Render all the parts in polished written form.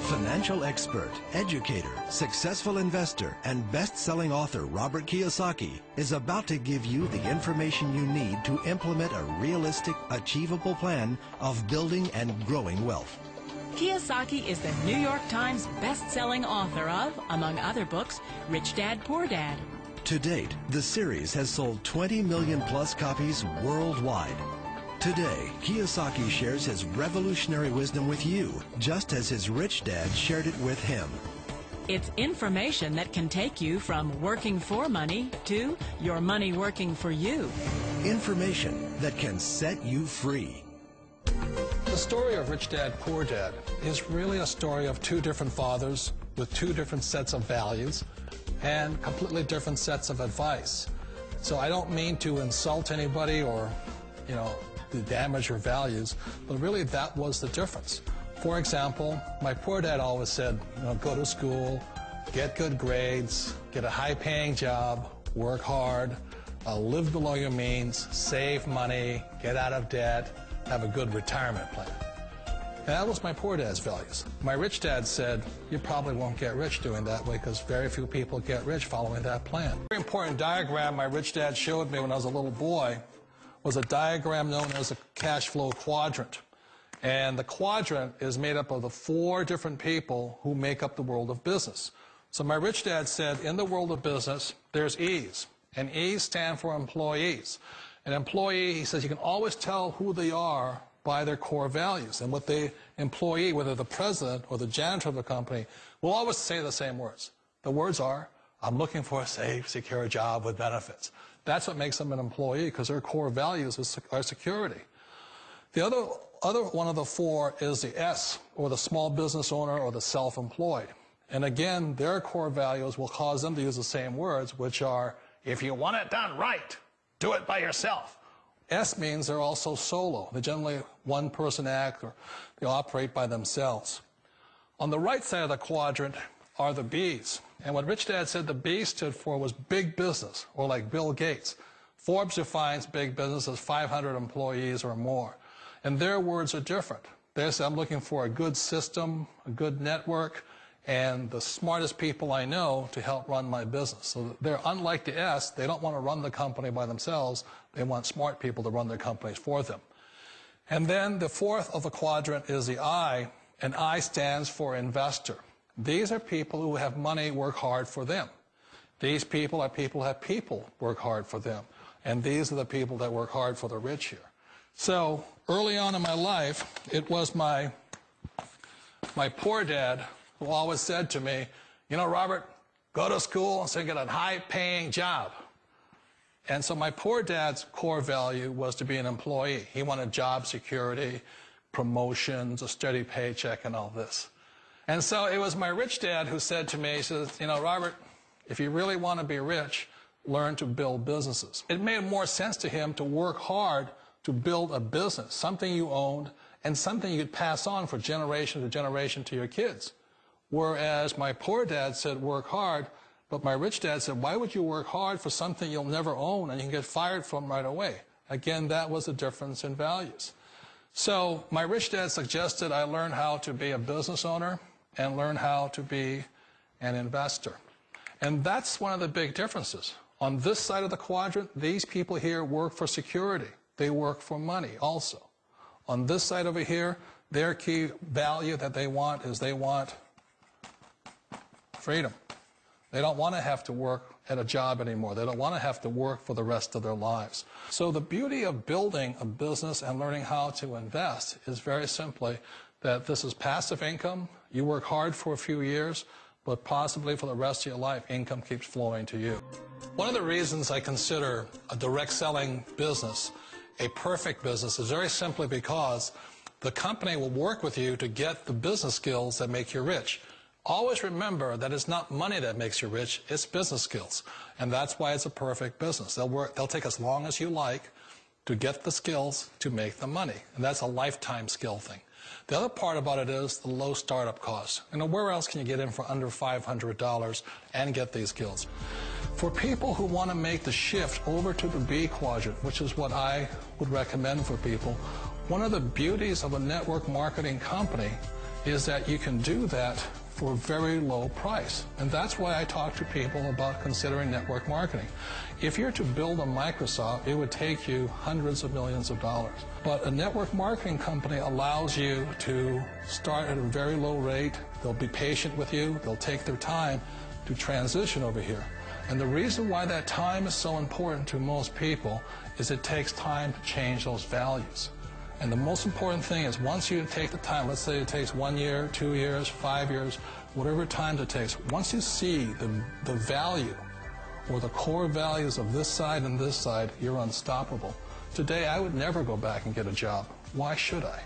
Financial expert, educator, successful investor, and best-selling author Robert Kiyosaki is about to give you the information you need to implement a realistic, achievable plan of building and growing wealth. Kiyosaki is the New York Times best-selling author of, among other books, Rich Dad, Poor Dad. To date, the series has sold 20 million plus copies worldwide. Today, Kiyosaki shares his revolutionary wisdom with you, just as his rich dad shared it with him. It's information that can take you from working for money to your money working for you. Information that can set you free. The story of Rich Dad, Poor Dad is really a story of two different fathers with two different sets of values and completely different sets of advice. So I don't mean to insult anybody or, to damage your values, but really that was the difference. For example, my poor dad always said, go to school, get good grades, get a high-paying job, work hard, live below your means, save money, get out of debt, have a good retirement plan. And that was my poor dad's values. My rich dad said, you probably won't get rich doing that way because very few people get rich following that plan. A very important diagram my rich dad showed me when I was a little boy was a diagram known as a cash flow quadrant. And the quadrant is made up of the four different people who make up the world of business. So my rich dad said, in the world of business, there's E's. And E's stand for employees. An employee, he says, you can always tell who they are by their core values. And what the employee, whether the president or the janitor of the company, will always say the same words. The words are, I'm looking for a safe, secure job with benefits. That's what makes them an employee, because their core values are security. The other one of the four is the S, or the small business owner or the self-employed. And again, their core values will cause them to use the same words, which are, if you want it done right, do it by yourself. S means they're also solo. They're generally one-person act, or they operate by themselves. On the right side of the quadrant are the B's. And what Rich Dad said the B stood for was big business, or like Bill Gates. Forbes defines big business as 500 employees or more. And their words are different. They say, I'm looking for a good system, a good network, and the smartest people I know to help run my business. So they're unlike the S. They don't want to run the company by themselves. They want smart people to run their companies for them. And then the fourth of the quadrant is the I, and I stands for investor. These are people who have money work hard for them. These people are people who have people work hard for them. And these are the people that work hard for the rich here. So early on in my life, it was my poor dad who always said to me, Robert, go to school and so get a high-paying job. And so my poor dad's core value was to be an employee. He wanted job security, promotions, a steady paycheck, and all this. And so it was my rich dad who said to me, he says, Robert, if you really want to be rich, learn to build businesses. It made more sense to him to work hard to build a business, something you owned, and something you could pass on for generation to generation to your kids. Whereas my poor dad said work hard, but my rich dad said, why would you work hard for something you'll never own and you can get fired from right away? Again, that was the difference in values. So my rich dad suggested I learn how to be a business owner and learn how to be an investor. And that's one of the big differences. On this side of the quadrant, these people here work for security. They work for money also. On this side over here, their key value that they want is they want freedom. They don't want to have to work at a job anymore. They don't want to have to work for the rest of their lives. So the beauty of building a business and learning how to invest is very simply that this is passive income. You work hard for a few years, but possibly for the rest of your life, income keeps flowing to you. One of the reasons I consider a direct selling business a perfect business is very simply because the company will work with you to get the business skills that make you rich. Always remember that it's not money that makes you rich, it's business skills. And that's why it's a perfect business. They'll take as long as you like to get the skills to make the money. And that's a lifetime skill thing. The other part about it is the low startup cost. Where else can you get in for under $500 and get these skills? For people who want to make the shift over to the B quadrant, which is what I would recommend for people, one of the beauties of a network marketing company is that you can do that for a very low price. And that's why I talk to people about considering network marketing. If you're to build a Microsoft, it would take you hundreds of millions of dollars. But a network marketing company allows you to start at a very low rate. They'll be patient with you. They'll take their time to transition over here. And the reason why that time is so important to most people is it takes time to change those values. And the most important thing is once you take the time, let's say it takes 1 year, 2 years, 5 years, whatever time it takes, once you see the value or the core values of this side and this side, you're unstoppable. Today, I would never go back and get a job. Why should I?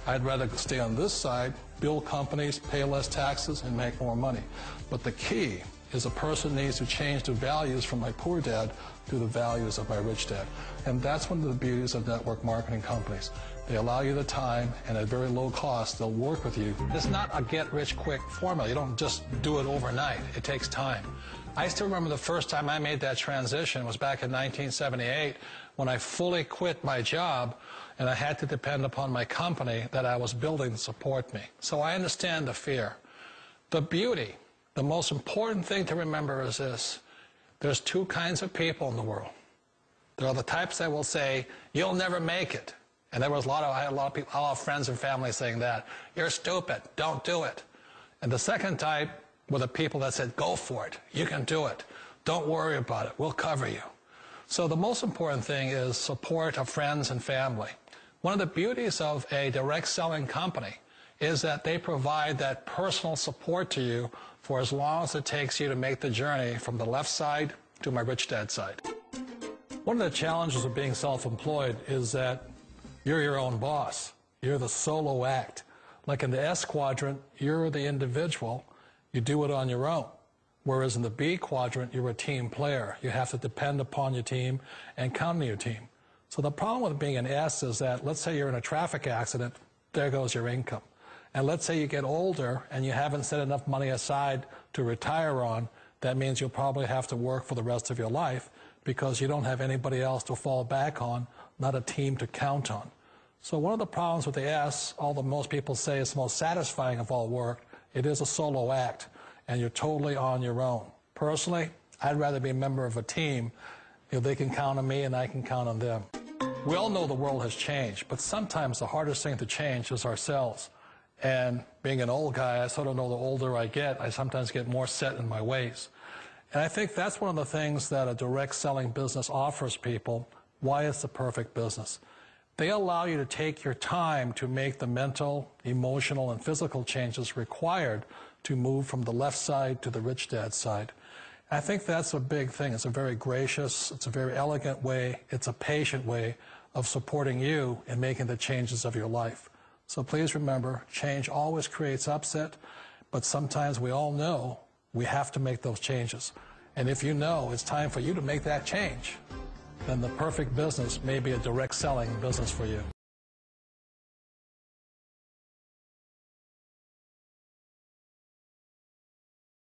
I'd rather stay on this side, build companies, pay less taxes, and make more money. But the key is a person needs to change the values from my poor dad to the values of my rich dad. And that's one of the beauties of network marketing companies. They allow you the time, and at very low cost, they'll work with you. It's not a get-rich-quick formula. You don't just do it overnight. It takes time. I still remember the first time I made that transition was back in 1978 when I fully quit my job and I had to depend upon my company that I was building to support me. So I understand the fear. The beauty, the most important thing to remember is this. There's two kinds of people in the world. There are the types that will say, you'll never make it. And there was I had a lot of people, a lot of friends and family saying that. You're stupid, don't do it. And the second type were the people that said, go for it, you can do it. Don't worry about it, we'll cover you. So the most important thing is support of friends and family. One of the beauties of a direct selling company is that they provide that personal support to you for as long as it takes you to make the journey from the left side to my rich dad side. One of the challenges of being self-employed is that you're your own boss. You're the solo act. Like in the S quadrant, you're the individual. You do it on your own. Whereas in the B quadrant, you're a team player. You have to depend upon your team and count on your team. So the problem with being an S is that, let's say you're in a traffic accident, there goes your income. And let's say you get older and you haven't set enough money aside to retire on, that means you'll probably have to work for the rest of your life because you don't have anybody else to fall back on, not a team to count on. So one of the problems with the S, although most people say it's the most satisfying of all work, it is a solo act, and you're totally on your own. Personally, I'd rather be a member of a team if they can count on me and I can count on them. We all know the world has changed, but sometimes the hardest thing to change is ourselves. And being an old guy, I sort of know the older I get, I sometimes get more set in my ways. And I think that's one of the things that a direct selling business offers people, why it's the perfect business. They allow you to take your time to make the mental, emotional, and physical changes required to move from the left side to the rich dad side. I think that's a big thing. It's a very gracious, it's a very elegant way, it's a patient way of supporting you in making the changes of your life. So please remember, change always creates upset, but sometimes we all know we have to make those changes. And if you know it's time for you to make that change, then the perfect business may be a direct selling business for you.